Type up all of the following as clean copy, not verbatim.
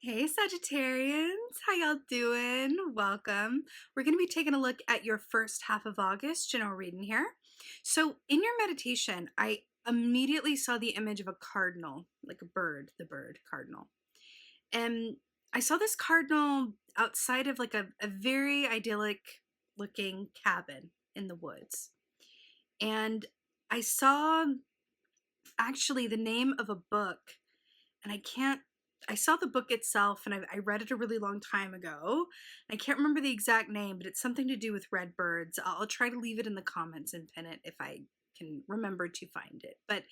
Hey Sagittarians, how y'all doing? Welcome. We're going to be taking a look at your first half of August general reading here. So in your meditation, I immediately saw the image of a cardinal, like a bird, the bird cardinal. And I saw this cardinal outside of like a very idyllic looking cabin in the woods. And I saw actually the name of a book, and I saw the book itself, and I read it a really long time ago. I can't remember the exact name, but it's something to do with red birds. I'll try to leave it in the comments and pin it if I can remember to find it. But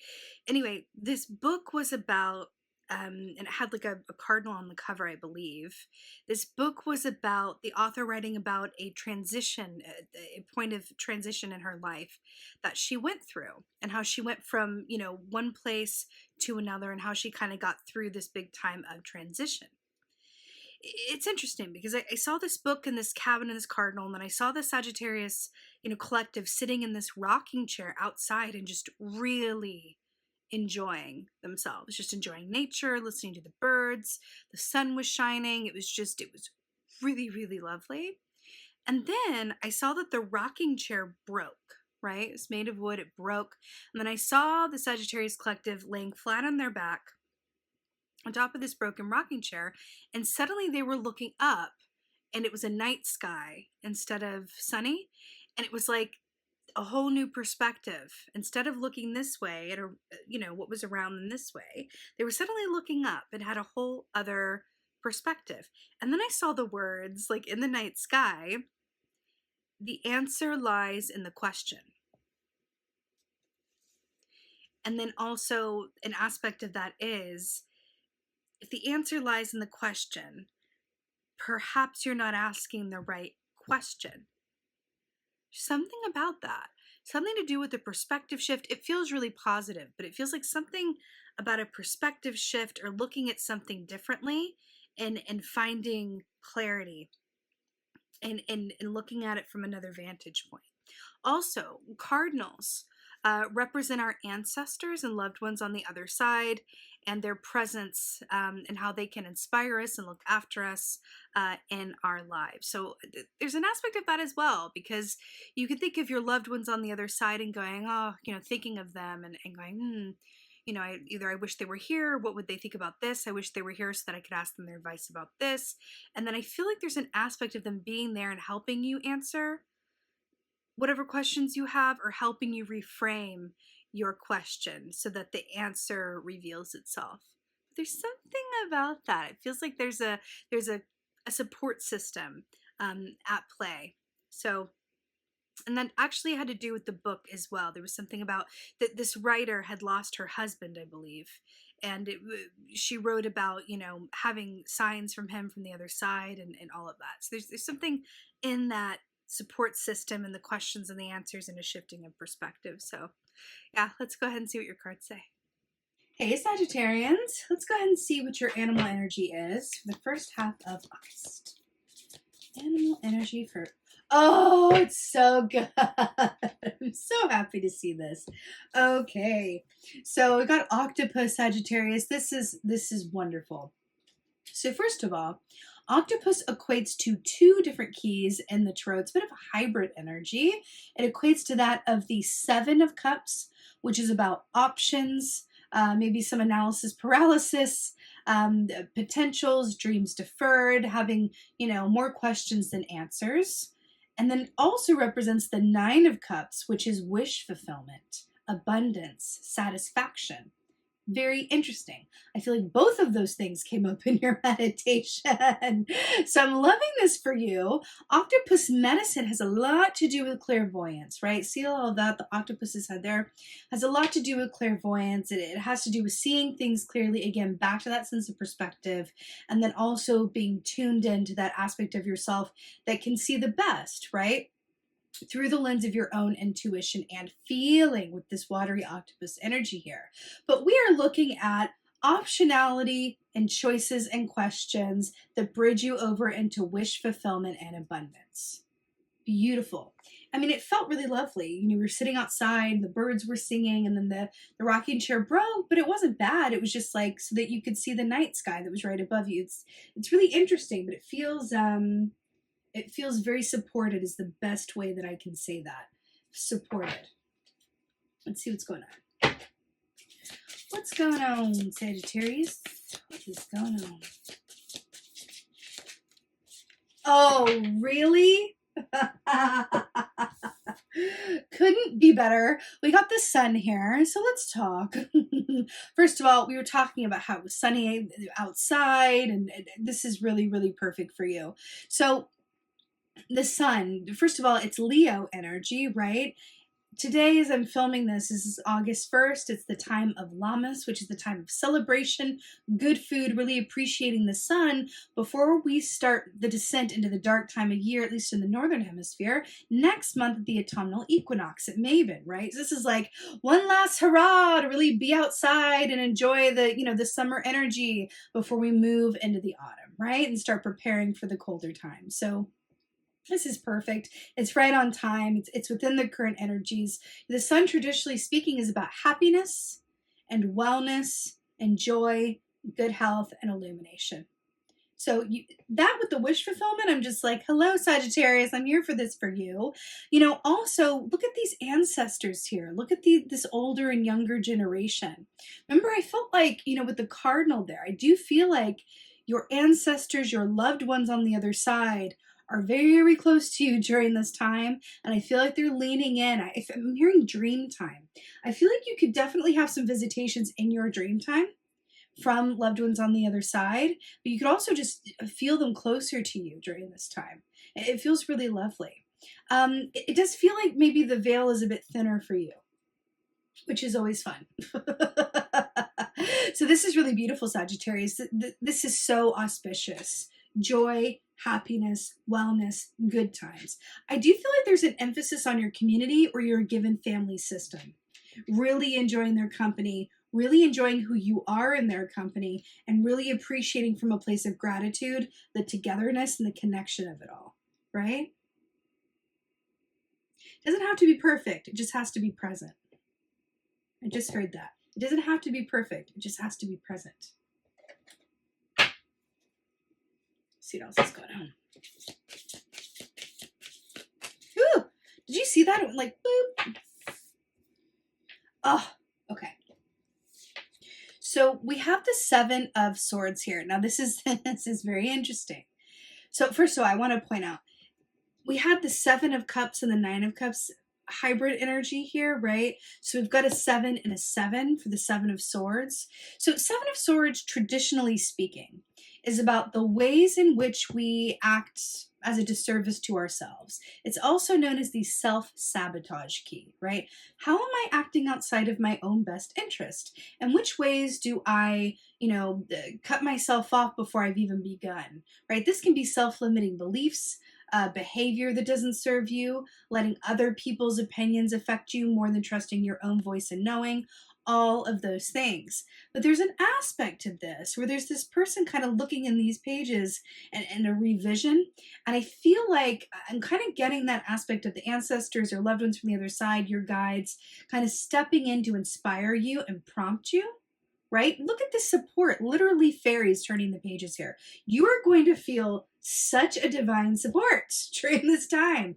anyway, this book was about, and it had like a cardinal on the cover, I believe. This book was about the author writing about a transition, a point of transition in her life that she went through, and how she went from, one place to another, and how she kind of got through this big time of transition. It's interesting because I saw this book in this cabin in this cardinal, and then I saw the Sagittarius, collective sitting in this rocking chair outside and just really enjoying themselves, just enjoying nature, listening to the birds. The sun was shining. It was really, really lovely. And then I saw that the rocking chair broke, right? It's made of wood, it broke. And then I saw the Sagittarius collective laying flat on their back on top of this broken rocking chair, and suddenly they were looking up, and it was a night sky instead of sunny, and it was like a whole new perspective. Instead of looking this way at what was around them this way, they were suddenly looking up and had a whole other perspective. And then I saw the words, like in the night sky, the answer lies in the question. And then also an aspect of that is, if the answer lies in the question, perhaps you're not asking the right question. Something about that, something to do with the perspective shift. It feels really positive, but it feels like something about a perspective shift, or looking at something differently and finding clarity and looking at it from another vantage point. Also, cardinals represent our ancestors and loved ones on the other side, and their presence, and how they can inspire us and look after us in our lives. So there's an aspect of that as well, because you can think of your loved ones on the other side and going, oh, thinking of them and going, I wish they were here. What would they think about this? I wish they were here so that I could ask them their advice about this. And then I feel like there's an aspect of them being there and helping you answer whatever questions you have, or helping you reframe your question so that the answer reveals itself. But there's something about that. It feels like there's a support system at play. So, and that actually had to do with the book as well. There was something about that this writer had lost her husband, I believe, and she wrote about having signs from him from the other side, and all of that. So there's something in that support system and the questions and the answers, and a shifting of perspective. So yeah, let's go ahead and see what your cards say. Hey Sagittarians, let's go ahead and see what your animal energy is for the first half of August. Animal energy for, oh, it's so good. I'm so happy to see this. Okay, so we got octopus, Sagittarius. This is wonderful. So first of all, octopus equates to two different keys in the tarot. It's a bit of a hybrid energy. It equates to that of the Seven of Cups, which is about options, maybe some analysis paralysis, potentials, dreams deferred, having, more questions than answers. And then it also represents the Nine of Cups, which is wish fulfillment, abundance, satisfaction. Very interesting. I feel like both of those things came up in your meditation. So I'm loving this for you. Octopus medicine has a lot to do with clairvoyance, right? See all of that the octopuses had there has a lot to do with clairvoyance. It has to do with seeing things clearly, again, back to that sense of perspective, and then also being tuned into that aspect of yourself that can see the best, right? Through the lens of your own intuition and feeling, with this watery octopus energy here. But we are looking at optionality and choices and questions that bridge you over into wish fulfillment and abundance. Beautiful. I mean, it felt really lovely. You know, we were sitting outside, the birds were singing, and then the rocking chair broke, but it wasn't bad. It was just like so that you could see the night sky that was right above you. It's really interesting, but it feels very supported is the best way that I can say that. Supported. Let's see what's going on. What's going on, Sagittarius? What is going on? Oh, really? Couldn't be better. We got the sun here, so let's talk. First of all, we were talking about how it was sunny outside, and this is really, really perfect for you. So the sun, first of all, it's Leo energy, right? Today, as I'm filming this is August 1st. It's the time of Lammas, which is the time of celebration, good food, really appreciating the sun before we start the descent into the dark time of year, at least in the northern hemisphere, next month at the autumnal equinox at Maven, right? So this is like one last hurrah to really be outside and enjoy the summer energy before we move into the autumn, right? And start preparing for the colder time. So this is perfect. It's right on time. It's within the current energies. The sun, traditionally speaking, is about happiness and wellness and joy, good health, and illumination. So that with the wish fulfillment, I'm just like, hello, Sagittarius. I'm here for this for you. Also, look at these ancestors here. Look at this older and younger generation. Remember, I felt like, with the cardinal there, I do feel like your ancestors, your loved ones on the other side, are very, very close to you during this time, and I feel like they're leaning in. I'm hearing dream time. I feel like you could definitely have some visitations in your dream time from loved ones on the other side, but you could also just feel them closer to you during this time. It feels really lovely. It does feel like maybe the veil is a bit thinner for you, which is always fun. So this is really beautiful, Sagittarius. This is so auspicious. Joy, happiness, wellness, good times. I do feel like there's an emphasis on your community or your given family system. Really enjoying their company, really enjoying who you are in their company, and really appreciating from a place of gratitude the togetherness and the connection of it all, right? It doesn't have to be perfect. It just has to be present. I just heard that. It doesn't have to be perfect. It just has to be present. See what else is going on. Ooh, did you see that? It went like boop. Oh, okay. So we have the Seven of Swords here. Now this is very interesting. So first of all, I want to point out we had the Seven of Cups and the Nine of Cups hybrid energy here, right? So we've got a 7 and a 7 for the Seven of Swords. So Seven of Swords, traditionally speaking, is about the ways in which we act as a disservice to ourselves. It's also known as the self-sabotage key, right? How am I acting outside of my own best interest? And which ways do I, cut myself off before I've even begun, right? This can be self-limiting beliefs, behavior that doesn't serve you, letting other people's opinions affect you more than trusting your own voice and knowing, all of those things. But there's an aspect to this where there's this person kind of looking in these pages and a revision, and I feel like I'm kind of getting that aspect of the ancestors or loved ones from the other side, your guides, kind of stepping in to inspire you and prompt you. Right? Look at this support, literally fairies turning the pages here. You are going to feel such a divine support during this time.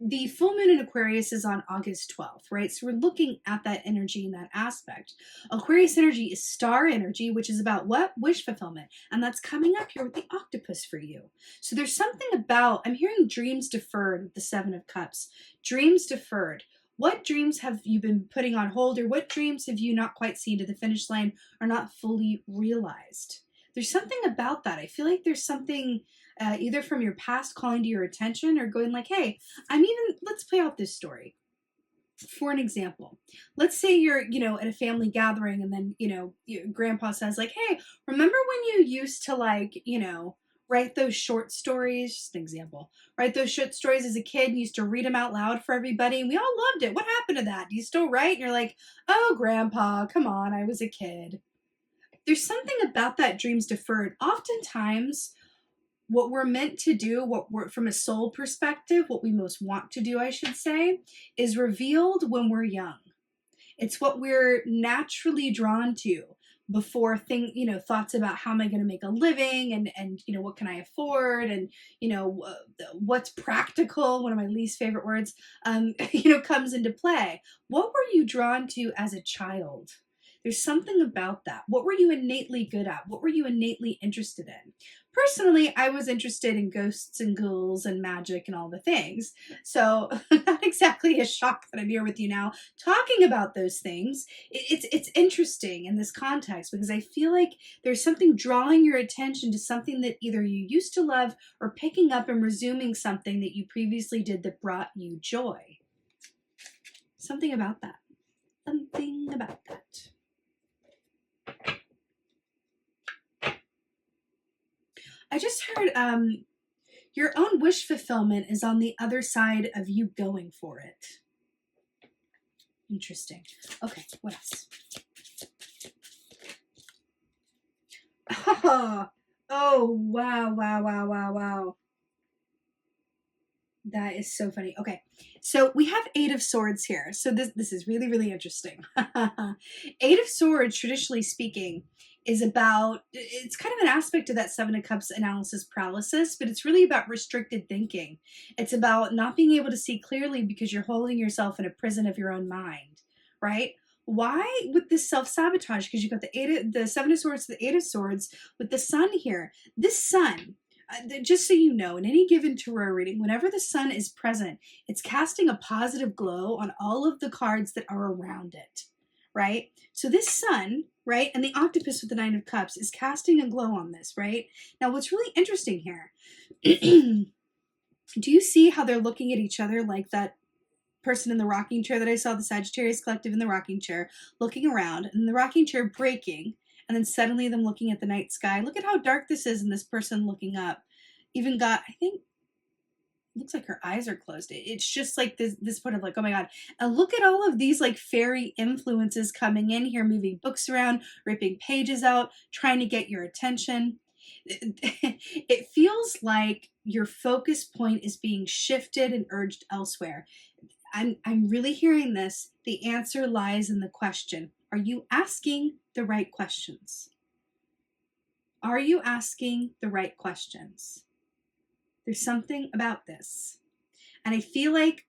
The full moon in Aquarius is on August 12th, right? So we're looking at that energy and that aspect. Aquarius energy is star energy, which is about what? Wish fulfillment. And that's coming up here with the octopus for you. So there's something about, I'm hearing dreams deferred with the Seven of Cups. Dreams deferred. What dreams have you been putting on hold, or what dreams have you not quite seen to the finish line or not fully realized? There's something about that. I feel like there's something either from your past calling to your attention or going like, hey, let's play out this story. For an example, let's say you're, at a family gathering and then, your grandpa says like, hey, remember when you used to write those short stories, just an example, write those short stories as a kid and used to read them out loud for everybody and we all loved it. What happened to that? Do you still write? And you're like, oh, grandpa, come on, I was a kid. There's something about that dreams deferred. Oftentimes, what we're meant to do, what we're, from a soul perspective, what we most want to do, I should say, is revealed when we're young. It's what we're naturally drawn to before thoughts about how am I going to make a living, and what can I afford, and what's practical, one of my least favorite words, comes into play. What were you drawn to as a child? There's something about that. What were you innately good at? What were you innately interested in? Personally, I was interested in ghosts and ghouls and magic and all the things. So not exactly a shock that I'm here with you now talking about those things. It's interesting in this context because I feel like there's something drawing your attention to something that either you used to love or picking up and resuming something that you previously did that brought you joy. Something about that. Something about that. I just heard your own wish fulfillment is on the other side of you going for it. Interesting. Okay, what else? Oh, wow. That is so funny. Okay, so we have Eight of Swords here. So this is really, really interesting. Eight of Swords, traditionally speaking, is about, it's kind of an aspect of that Seven of Cups analysis paralysis, but it's really about restricted thinking. It's about not being able to see clearly because you're holding yourself in a prison of your own mind, right? Why with this self-sabotage? Because you've got the Seven of Swords, the Eight of Swords with the Sun here. This Sun, just so you know, in any given tarot reading, whenever the Sun is present, it's casting a positive glow on all of the cards that are around it, right? So this Sun, right, and the octopus with the Nine of Cups is casting a glow on this, right? Now, what's really interesting here, do you see how they're looking at each other like that person in the rocking chair that I saw, the Sagittarius collective in the rocking chair, looking around, and the rocking chair breaking, and then suddenly them looking at the night sky. Look at how dark this is, and this person looking up. Even got, I think, looks like her eyes are closed. It's just like this point of like, oh my God. And look at all of these like fairy influences coming in here, moving books around, ripping pages out, trying to get your attention. It feels like your focus point is being shifted and urged elsewhere. I'm really hearing this. The answer lies in the question. Are you asking the right questions? Are you asking the right questions? There's something about this. And I feel like,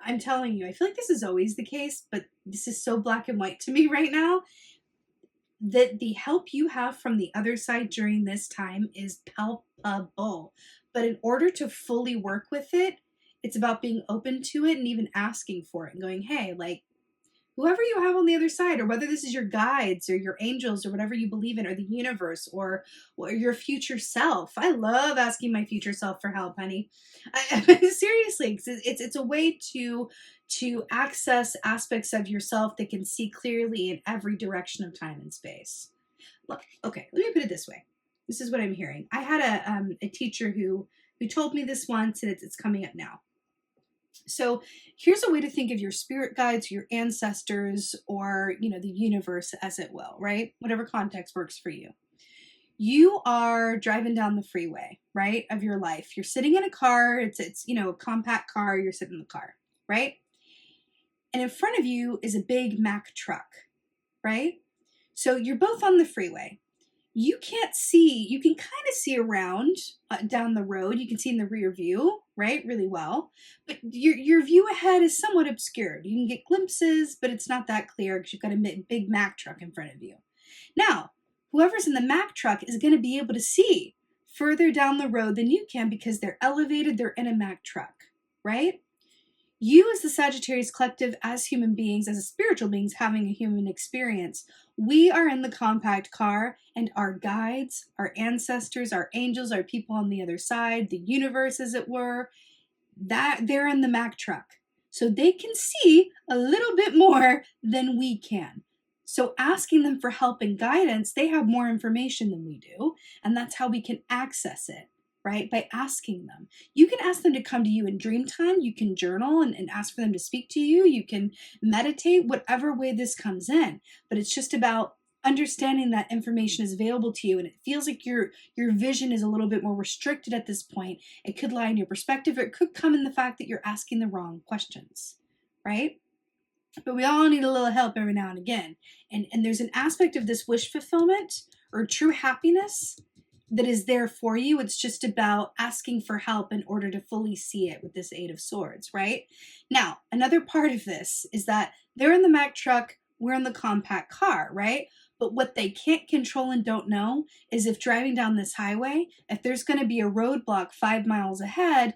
I'm telling you, I feel like this is always the case, but this is so black and white to me right now, that the help you have from the other side during this time is palpable. But in order to fully work with it, it's about being open to it and even asking for it and going, hey, like, whoever you have on the other side, or whether this is your guides or your angels or whatever you believe in, or the universe or your future self. I love asking my future self for help, honey. Seriously, it's a way to access aspects of yourself that can see clearly in every direction of time and space. Look, okay, let me put it this way. This is what I'm hearing. I had a teacher who told me this once, and it's coming up now. So here's a way to think of your spirit guides, your ancestors, or, the universe, as it will, right? Whatever context works for you. You are driving down the freeway, right, of your life. You're sitting in a car. It's a compact car. You're sitting in the car, right? And in front of you is a big Mack truck, right? So you're both on the freeway. You can't see, you can kind of see around down the road. You can see in the rear view, right, really well. But your view ahead is somewhat obscured. You can get glimpses, but it's not that clear because you've got a big Mack truck in front of you. Now, whoever's in the Mack truck is going to be able to see further down the road than you can because they're elevated, they're in a Mack truck, right? You as the Sagittarius collective, as human beings, as spiritual beings having a human experience, we are in the compact car, and our guides, our ancestors, our angels, our people on the other side, the universe as it were, that they're in the Mack truck. So they can see a little bit more than we can. So asking them for help and guidance, they have more information than we do, and that's how we can access it. Right? By asking them. You can ask them to come to you in dream time. You can journal and ask for them to speak to you. You can meditate, whatever way this comes in. But it's just about understanding that information is available to you and it feels like your vision is a little bit more restricted at this point. It could lie in your perspective, or it could come in the fact that you're asking the wrong questions, right? But we all need a little help every now and again. And there's an aspect of this wish fulfillment or true happiness that is there for you. It's just about asking for help in order to fully see it with this Eight of Swords, right? Now, another part of this is that they're in the Mack truck, we're in the compact car, right? But what they can't control and don't know is if driving down this highway, if there's going to be a roadblock 5 miles ahead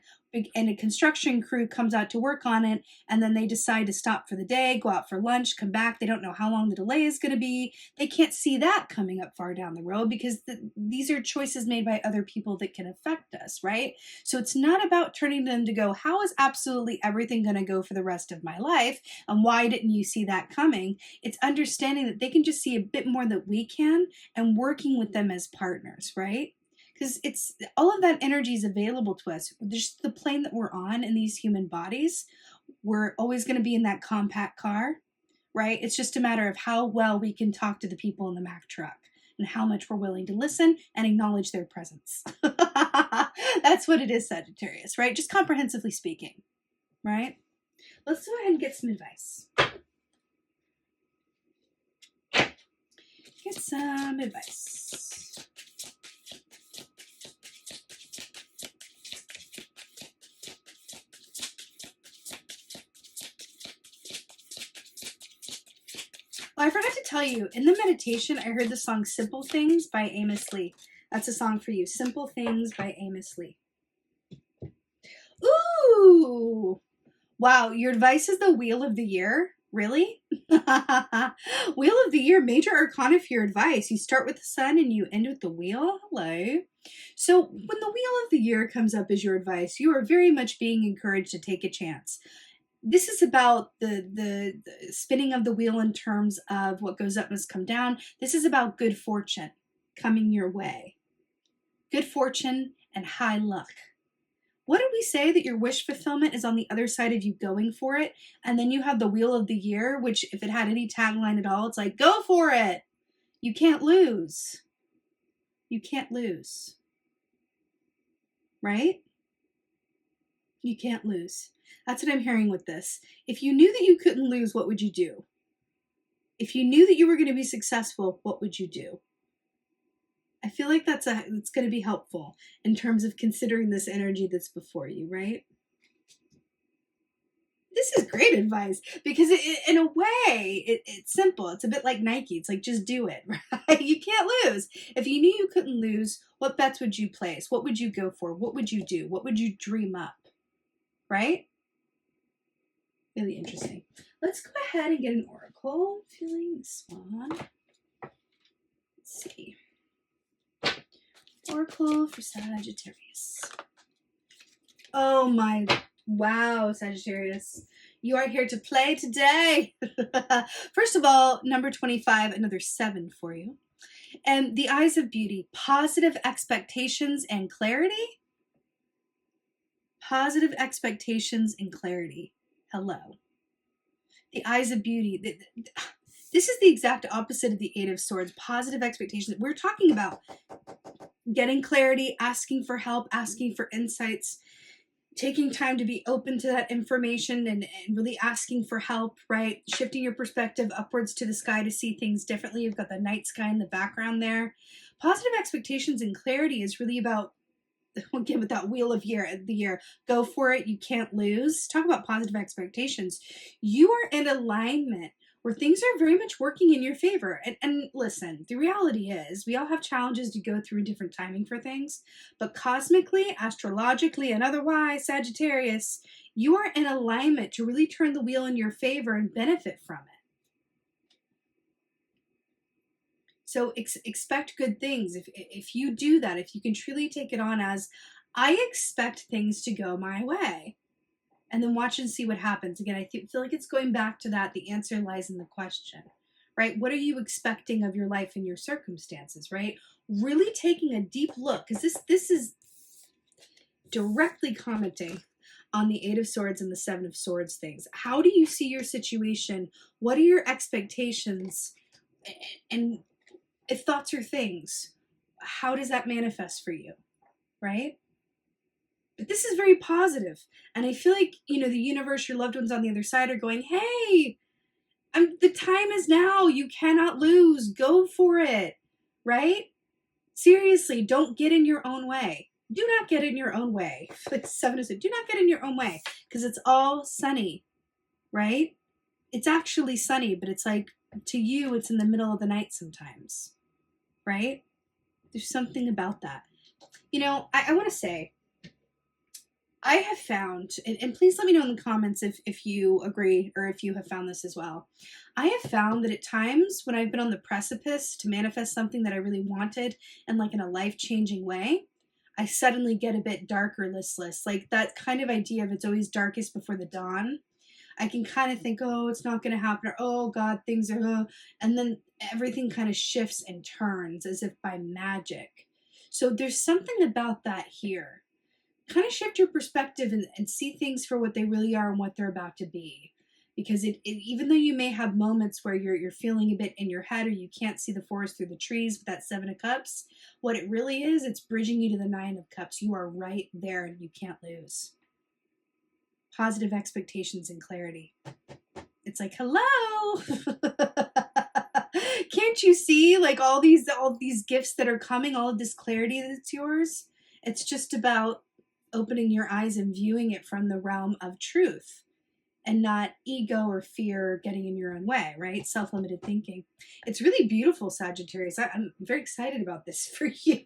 and a construction crew comes out to work on it, and then they decide to stop for the day, go out for lunch, come back, they don't know how long the delay is going to be. They can't see that coming up far down the road because these are choices made by other people that can affect us, right? So it's not about turning to them to go, how is absolutely everything going to go for the rest of my life? And why didn't you see that coming? It's understanding that they can just see a bit more than we can and working with them as partners, right? Because it's all of that energy is available to us. Just the plane that we're on in these human bodies, we're always going to be in that compact car, right? It's just a matter of how well we can talk to the people in the Mack truck and how much we're willing to listen and acknowledge their presence. That's what it is, Sagittarius, right? Just comprehensively speaking, right? Let's go ahead and get some advice. Get some advice. Oh, I forgot to tell you, in the meditation, I heard the song Simple Things by Amos Lee. That's a song for you. Simple Things by Amos Lee. Ooh! Wow, your advice is the Wheel of the Year? Really? Wheel of the Year, major arcana for your advice. You start with the sun and you end with the wheel. Hello. So when the Wheel of the Year comes up as your advice, you are very much being encouraged to take a chance. This is about the spinning of the wheel in terms of what goes up must come down. This is about good fortune coming your way. Good fortune and high luck. What did we say? That your wish fulfillment is on the other side of you going for it? And then you have the Wheel of the Year, which if it had any tagline at all, it's like, go for it. You can't lose. You can't lose. Right? You can't lose. That's what I'm hearing with this. If you knew that you couldn't lose, what would you do? If you knew that you were going to be successful, what would you do? I feel like it's going to be helpful in terms of considering this energy that's before you, right? This is great advice because in a way, it's simple. It's a bit like Nike. It's like, just do it, right? You can't lose. If you knew you couldn't lose, what bets would you place? What would you go for? What would you do? What would you dream up? Right? Really interesting. Let's go ahead and get an oracle. Feeling the swan. Let's see. Oracle for Sagittarius. Oh my, wow, Sagittarius. You are here to play today. First of all, number 25, another 7 for you. And the Eyes of Beauty, positive expectations and clarity. Positive expectations and clarity. Hello. The Eyes of Beauty. This is the exact opposite of the Eight of Swords. Positive expectations. We're talking about getting clarity, asking for help, asking for insights, taking time to be open to that information and really asking for help, right? Shifting your perspective upwards to the sky to see things differently. You've got the night sky in the background there. Positive expectations and clarity is really about, again, with that Wheel of the year, go for it, you can't lose. Talk about positive expectations. You are in alignment where things are very much working in your favor. And listen, the reality is we all have challenges to go through different timing for things, but cosmically, astrologically, and otherwise, Sagittarius, you are in alignment to really turn the wheel in your favor and benefit from it. So expect good things. If you do that, if you can truly take it on as, I expect things to go my way, and then watch and see what happens. Again, I feel like it's going back to that. The answer lies in the question, right? What are you expecting of your life and your circumstances, right? Really taking a deep look, because this is directly commenting on the Eight of Swords and the Seven of Swords things. How do you see your situation? What are your expectations? And If thoughts are things, how does that manifest for you, right? But this is very positive. And I feel like, the universe, your loved ones on the other side are going, hey, the time is now. You cannot lose. Go for it, right? Seriously, don't get in your own way. Do not get in your own way. Like 7 is it. Do not get in your own way because it's all sunny, right? It's actually sunny, but it's like to you, it's in the middle of the night sometimes, right? There's something about that. I want to say, I have found, and please let me know in the comments if you agree or if you have found this as well. I have found that at times when I've been on the precipice to manifest something that I really wanted and like in a life-changing way, I suddenly get a bit dark or listless. Like that kind of idea of it's always darkest before the dawn. I can kind of think, oh, it's not going to happen, or oh, God, things are, and then everything kind of shifts and turns as if by magic. So there's something about that here. Kind of shift your perspective and see things for what they really are and what they're about to be. Because even though you may have moments where you're feeling a bit in your head or you can't see the forest through the trees with that 7 of Cups, what it really is, it's bridging you to the 9 of Cups. You are right there and you can't lose. Positive expectations and clarity. It's like, hello. Can't you see like all these gifts that are coming, all of this clarity that's yours? It's just about opening your eyes and viewing it from the realm of truth and not ego or fear getting in your own way, right? Self-limited thinking. It's really beautiful, Sagittarius. I'm very excited about this for you.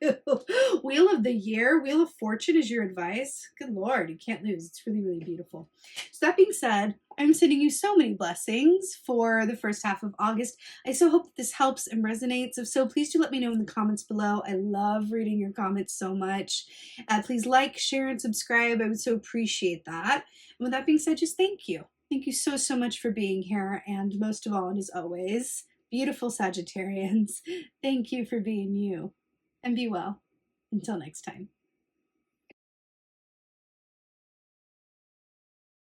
Wheel of the Year, Wheel of Fortune is your advice. Good Lord, you can't lose. It's really, really beautiful. So that being said, I'm sending you so many blessings for the first half of August. I so hope that this helps and resonates. If so, please do let me know in the comments below. I love reading your comments so much. Please like, share, and subscribe. I would so appreciate that. And with that being said, just thank you. Thank you so, so much for being here. And most of all, and as always, beautiful Sagittarians, thank you for being you. And be well. Until next time.